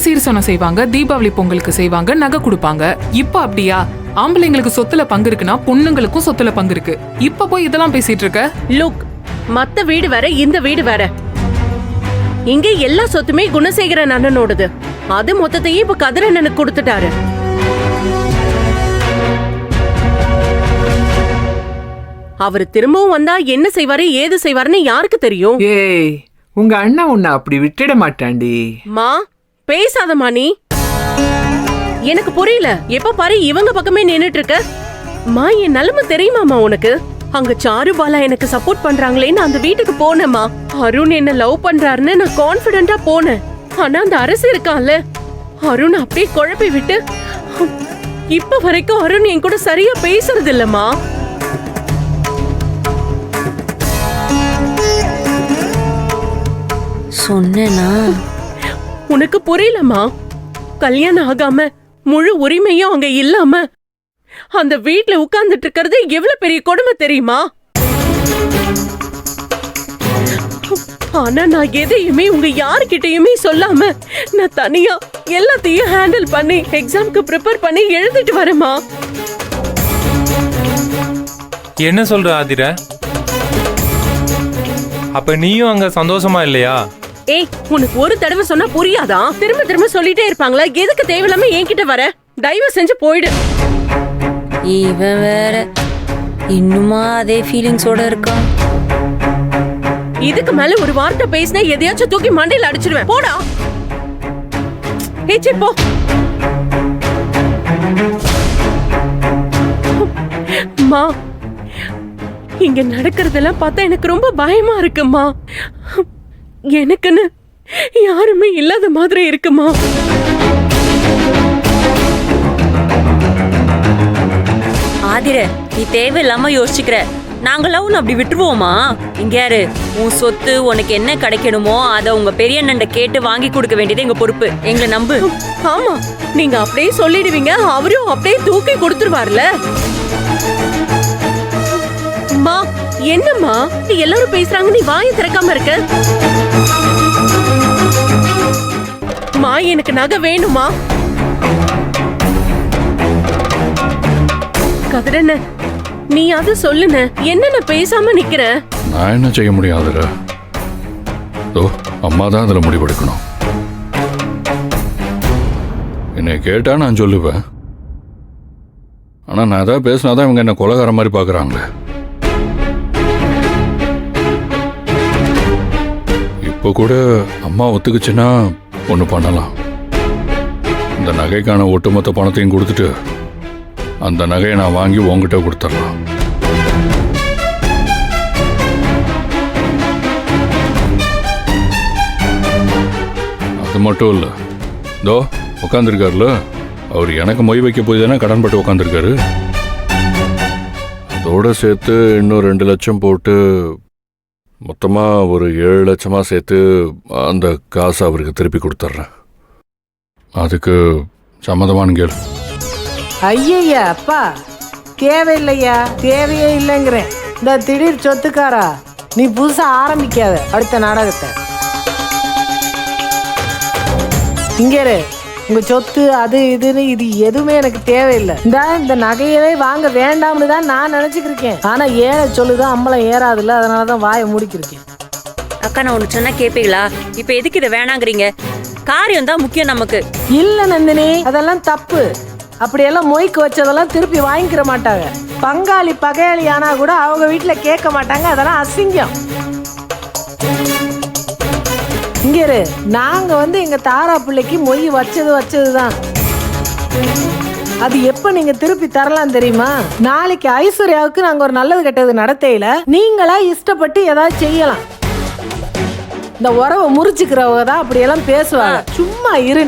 சீர்சனம் செய்வாங்க, தீபாவளி பொங்கலுக்கு செய்வாங்க, நகை கொடுப்பாங்க. இப்ப அப்படியா? ஆம்பளைங்களுக்கு சொத்துல பங்கு இருக்குன்னா பொண்ணுங்களுக்கும் சொத்துல பங்கு இருக்கு. இப்ப போய் இதெல்லாம் பேசிட்டு இருக்க? லுக், மத்த வீடு வேற, இந்த வீடு வேற. இங்க எல்லா சொத்துமே குணசேகரன் அண்ணனோடது. அது மொத்தத்தையும் இப்ப கதிரண்ணனுக்கு கொடுத்துட்டாரு. அவரு திரும்பவும் வந்தா என்ன செய்வாரு, ஏது செய்வாருன்னு யாருக்கு தெரியும்? ஏய், உங்க அண்ணா உன்னை அப்படி விட்டுட மாட்டாண்டி. மா, பேசாதமா நீ. எனக்கு புரியல, எப்ப பாரு இவங்க பக்கமே நின்னுட்டு இருக்க. மா, என் நிலைமை தெரியுமாமா உனக்கு? அங்க சாருபாலா எனக்கு சப்போர்ட் பண்றாங்களேன்னு அந்த வீட்டுக்கு போனேமா. அருண் என்ன லவ் பண்றாருன்னு நான் கான்பிடென்டா போனேன். ஆனா அந்த அரசு இருக்கான்ல, அருண் அப்படியே குழப்பி விட்டு இப்ப வரைக்கும் அருண் என் கூட சரியா பேசுறது இல்லம்மா. சொன்னேனா? உனக்கு புரியலமா? கல்யாணம் ஆகாம முழு உரிமையும் அங்க இல்லாம அந்த வீட்ல உட்கார்ந்துட்டு இருக்கிறது எவ்வளவு பெரிய கொடுமை தெரியுமா? ஆனா நான் எதையுமே உங்க யாருக்கிட்டையுமே சொல்லாம நான் தனியா எல்லாத்தையும் ஹேண்டில் பண்ணி எக்ஸாம்க்கு ப்ரிப்பேர் பண்ணி எழுதிட்டு வரேமா. என்ன சொல்ற ஆதிர? அப்ப நீயும் அங்க சந்தோஷமா இல்லையா? ஏய், உனக்கு ஒரு தடவை சொன்னா புரியாதா? திரும்ப திரும்ப சொல்லிட்டே இருப்பாங்களா? எதுக்கு தேவையில்லாம என்கிட்ட வர? தயவு செஞ்சு போயிடு. இவன் வேற இன்னுமா அதே ஃபீலிங்ஸோட இருக்கான். இதுக்கு மேல ஒரு வார்த்தை பேசினா எதையாச்சும் தூக்கி மண்டையில அடிச்சிடுவேன். போடா. ஏச்சி போ. மா, இங்க நடக்கிறதெல்லாம் பார்த்தா எனக்கு ரொம்ப பயமா இருக்குமா. எனக்குன்னு யாருமே இல்லாத மாதிரி இருக்குமா. ஆதிர, நீ தேவையில்லாம யோசிச்சுக்கிற. நாங்களாம் உன்னை அப்படி விட்டுருவோமா? இங்க யாரு, உன் சொத்து உனக்கு என்ன கிடைக்கணுமோ அதை உங்க பெரிய அண்ணன் கேட்டு வாங்கி கொடுக்க வேண்டியது எங்க பொறுப்பு. எங்களை நம்பு. ஆமா, நீங்க அப்படியே சொல்லிடுவீங்க, அவரும் அப்படியே தூக்கி கொடுத்துருவார்ல. மா, என்னம்மா நீ எல்லாரும் பேசுறாங்க, நீ வாயை திறக்காம இருக்க? மா, எனக்கு நகை வேணுமா? கதிரண்ண, நீ அது சொல்லுன, என்ன பேசாம நிக்கிற? நான் என்ன செய்ய முடியாதுல. அம்மா தான் அதுல முடிவெடுக்கணும். என்னை கேட்டா நான் சொல்லுவேன். ஆனா நான் ஏதாவது பேசினாதான் இவங்க என்ன கொலைகார மாதிரி பாக்குறாங்க. இப்போ கூட அம்மா ஒத்துக்குச்சுன்னா ஒன்று பண்ணலாம். இந்த நகைக்கான ஒட்டுமொத்த பணத்தையும் கொடுத்துட்டு அந்த நகையை நான் வாங்கி உங்ககிட்ட கொடுத்துடலாம். அது மட்டும் இல்லை, இதோ உட்காந்துருக்காருல, அவர் எனக்கு மொய் வைக்க போய் தானே கடன்பட்டு உட்காந்துருக்காரு. அதோட சேர்த்து இன்னும் 2 லட்சம் போட்டு மொத்தமாக ஒரு 7 லட்சமாக சேர்த்து அந்த காசை அவருக்கு திருப்பி கொடுத்துட்றேன். அதுக்கு சம்மதமான கேள். ஐயா அப்பா, தேவையில்லையா? தேவையே இல்லைங்கிறேன். இந்த திடீர் சொத்துக்காரா, நீ புதுசா ஆரம்பிக்காத அடுத்த நாடகத்தை. இங்கே உங்க சொத்து அது இதுன்னு இது எதுவுமே எனக்கு தேவையில்லை. இந்த நகையவே வாங்க வேண்டாம்னு தான் நான் நினைச்சுக்கிருக்கேன். ஆனா ஏழை சொல்லுதான் அம்பளம் ஏறாதுல்ல, அதனாலதான் வாயை முடிக்கிருக்கேன். அக்கா, நான் ஒண்ணு சொன்னா கேப்பீங்களா? இப்ப எதுக்கு இதை வேணாங்கிறீங்க? காரியம் தான் முக்கியம் நமக்கு. இல்ல நந்தினி, அதெல்லாம் தப்பு. அப்படியெல்லாம் மொய்க்கு வச்சதெல்லாம் திருப்பி வாங்கிக்கிற மாட்டாங்க. பங்காளி பகையாளி ஆனா கூட அவங்க வீட்டுல கேட்க மாட்டாங்க. அதெல்லாம் அசிங்கம். இங்க நாங்க எங்க தாரா பிள்ளைக்கு மொய் வச்சதுதான். அது எப்ப நீங்க திருப்பி தரலாம் தெரியுமா? நாளைக்கு ஐஸ்வர்யாவுக்கு நாங்க ஒரு நல்லது கெட்டது நடத்தையில நீங்களா இஷ்டப்பட்டு ஏதாவது செய்யலாம். இந்த உறவை முறிச்சுக்கிறவங்க தான் அப்படியெல்லாம் பேசுவாங்க. சும்மா இரு.